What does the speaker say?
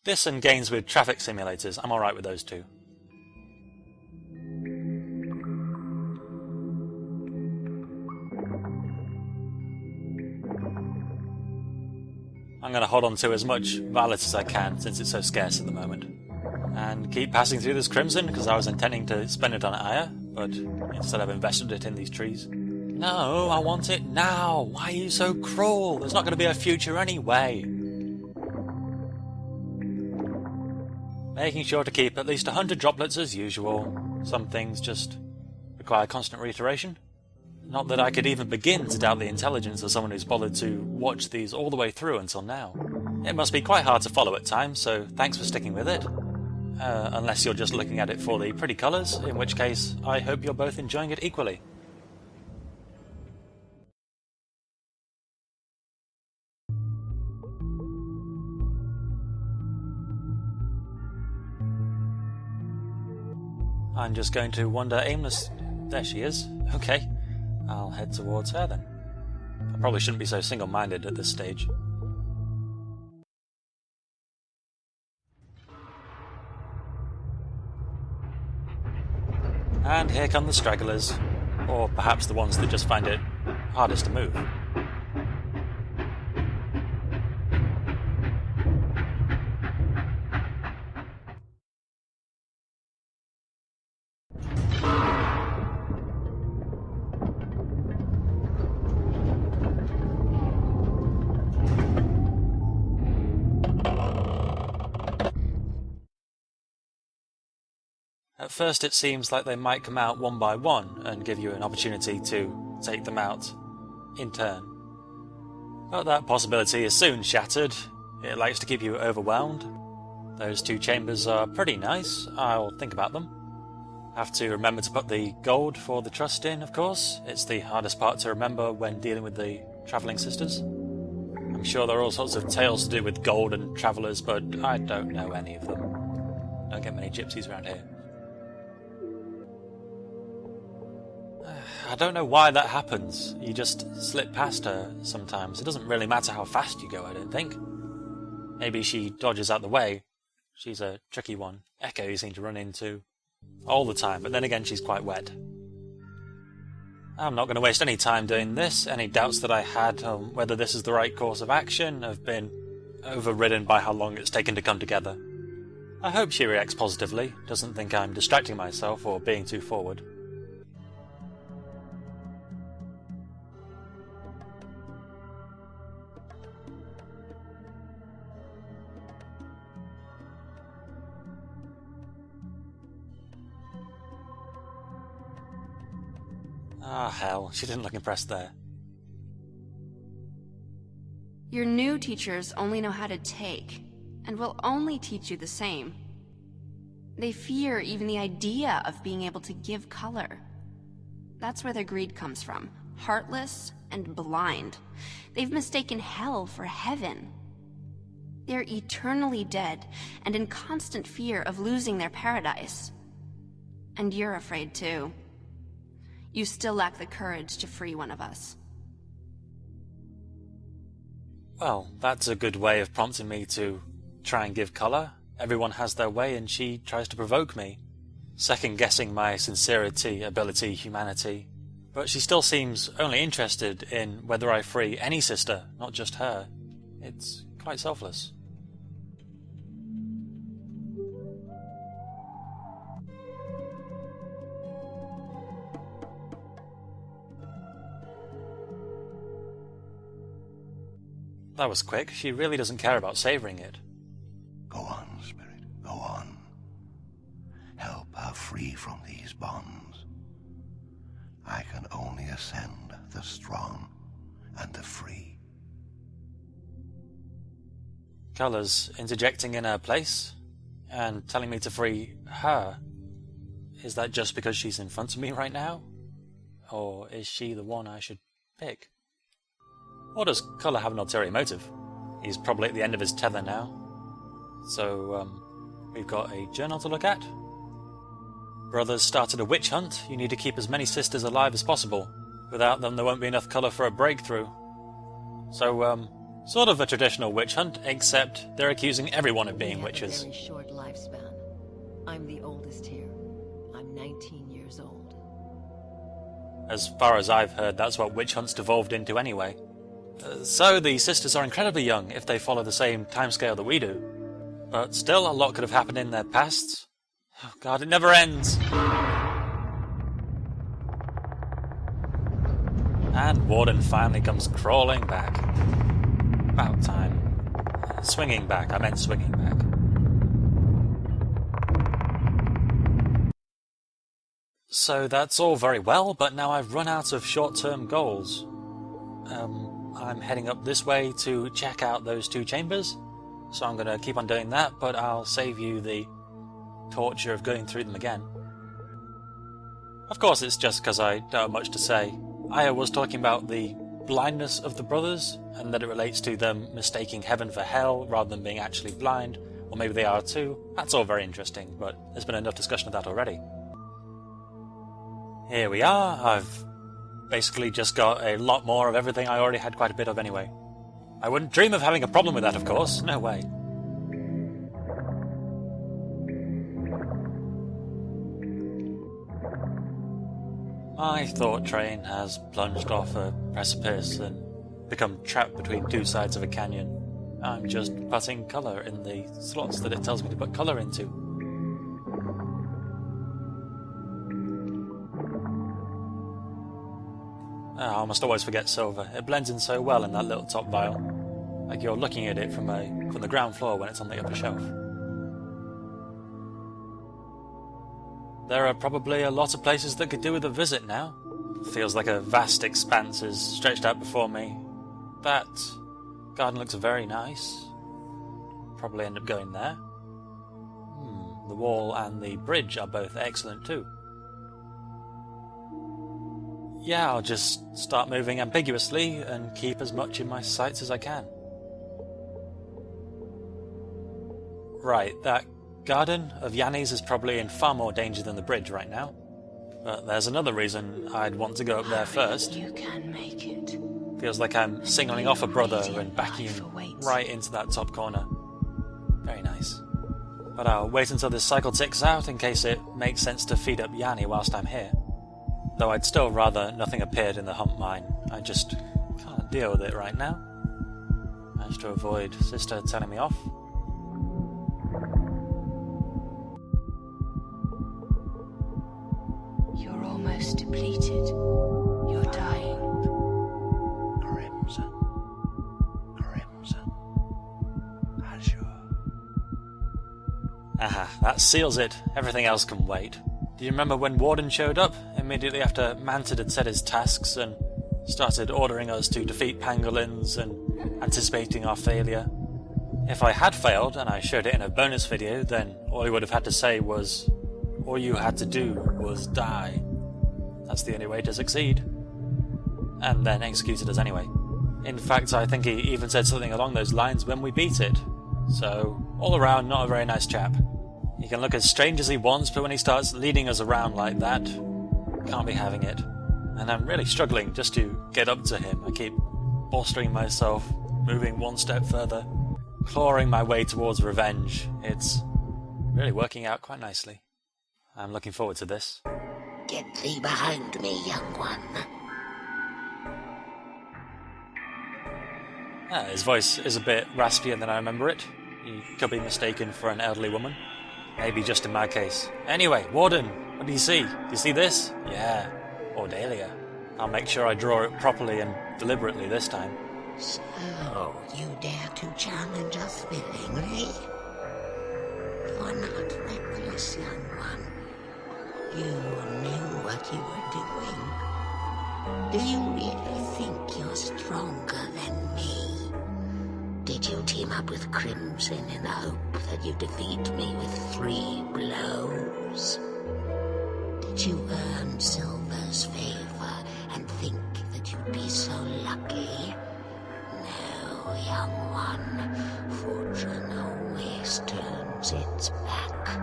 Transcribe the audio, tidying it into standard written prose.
This and games with traffic simulators, I'm alright with those two. I'm going to hold on to as much Violet as I can since it's so scarce at the moment. And keep passing through this Crimson because I was intending to spend it on Aya, but instead I've invested it in these trees. No, I want it now! Why are you so cruel? There's not going to be a future anyway! Making sure to keep at least 100 droplets as usual. Some things just require constant reiteration. Not that I could even begin to doubt the intelligence of someone who's bothered to watch these all the way through until now. It must be quite hard to follow at times, so thanks for sticking with it. Unless you're just looking at it for the pretty colours, in which case I hope you're both enjoying it equally. I'm just going to wander aimless. There she is. Okay. I'll head towards her then. I probably shouldn't be so single-minded at this stage. And here come the stragglers. Or perhaps the ones that just find it hardest to move. At first it seems like they might come out one by one and give you an opportunity to take them out in turn. But that possibility is soon shattered. It likes to keep you overwhelmed. Those two chambers are pretty nice. I'll think about them. Have to remember to put the gold for the trust in, of course. It's the hardest part to remember when dealing with the travelling sisters. I'm sure there are all sorts of tales to do with gold and travellers, but I don't know any of them. Don't get many gypsies around here. I don't know why that happens. You just slip past her sometimes. It doesn't really matter how fast you go, I don't think. Maybe she dodges out the way. She's a tricky one. Echo you seem to run into all the time, but then again she's quite wet. I'm not going to waste any time doing this. Any doubts that I had on whether this is the right course of action have been overridden by how long it's taken to come together. I hope she reacts positively, doesn't think I'm distracting myself or being too forward. Ah, hell, she didn't look impressed there. Your new teachers only know how to take, and will only teach you the same. They fear even the idea of being able to give color. That's where their greed comes from. Heartless and blind. They've mistaken hell for heaven. They're eternally dead, and in constant fear of losing their paradise. And you're afraid too. You still lack the courage to free one of us. Well, that's a good way of prompting me to try and give colour. Everyone has their way and she tries to provoke me, second-guessing my sincerity, ability, humanity. But she still seems only interested in whether I free any sister, not just her. It's quite selfless. That was quick. She really doesn't care about savouring it. Go on, Spirit, go on. Help her free from these bonds. I can only ascend the strong and the free. Colours interjecting in her place and telling me to free her. Is that just because she's in front of me right now? Or is she the one I should pick? Or does Colour have an ulterior motive? He's probably at the end of his tether now. So, we've got a journal to look at. Brothers started a witch hunt. You need to keep as many sisters alive as possible. Without them, there won't be enough colour for a breakthrough. So, Sort of a traditional witch hunt, except they're accusing everyone of being witches. We have a very short lifespan. I'm the oldest here. I'm 19 years old. As far as I've heard, that's what witch hunts devolved into anyway. So the sisters are incredibly young if they follow the same timescale that we do. But still, a lot could have happened in their pasts. Oh god, it never ends! And Warden finally comes crawling back. About time. Swinging back, I meant swinging back. So that's all very well, but now I've run out of short-term goals. I'm heading up this way to check out those two chambers, so I'm going to keep on doing that, but I'll save you the torture of going through them again. Of course, it's just because I don't have much to say. Aya was talking about the blindness of the brothers, and that it relates to them mistaking heaven for hell rather than being actually blind, or maybe they are too. That's all very interesting, but there's been enough discussion of that already. Here we are. I've basically just got a lot more of everything I already had quite a bit of anyway. I wouldn't dream of having a problem with that, of course. No way. My thought train has plunged off a precipice and become trapped between two sides of a canyon. I'm just putting colour in the slots that it tells me to put colour into. I almost always forget silver. It blends in so well in that little top vial. Like you're looking at it from the ground floor when it's on the upper shelf. There are probably a lot of places that could do with a visit now. Feels like a vast expanse is stretched out before me. That garden looks very nice. Probably end up going there. The wall and the bridge are both excellent too. Yeah, I'll just start moving ambiguously and keep as much in my sights as I can. Right, that garden of Yanni's is probably in far more danger than the bridge right now. But there's another reason I'd want to go up there first. You can make it. Feels like I'm singling off a brother and backing him right into that top corner. Very nice. But I'll wait until this cycle ticks out in case it makes sense to feed up Yanni whilst I'm here. Though I'd still rather nothing appeared in the hump mine. I just can't deal with it right now. Managed to avoid Sister telling me off. You're almost depleted. You're dying. Crimson. Crimson. Azure. Aha, that seals it. Everything else can wait. Do you remember when Warden showed up, immediately after Mantid had said his tasks and started ordering us to defeat pangolins and anticipating our failure? If I had failed, and I showed it in a bonus video, then all he would have had to say was, all you had to do was die. That's the only way to succeed. And then executed us anyway. In fact, I think he even said something along those lines when we beat it. So, all around, not a very nice chap. He can look as strange as he wants, but when he starts leading us around like that, can't be having it. And I'm really struggling just to get up to him. I keep bolstering myself, moving one step further, clawing my way towards revenge. It's really working out quite nicely. I'm looking forward to this. Get thee behind me, young one. His voice is a bit raspier than I remember it. He could be mistaken for an elderly woman. Maybe just in my case. Anyway, Warden, what do you see? Do you see this? Yeah. Audalia. I'll make sure I draw it properly and deliberately this time. So, you dare to challenge us willingly? You're not reckless, young one. You knew what you were doing. Do you really think you're stronger than me? Did you team up with Crimson in the hope that you'd defeat me with 3 blows? Did you earn Silver's favor and think that you'd be so lucky? No, young one. Fortune always turns its back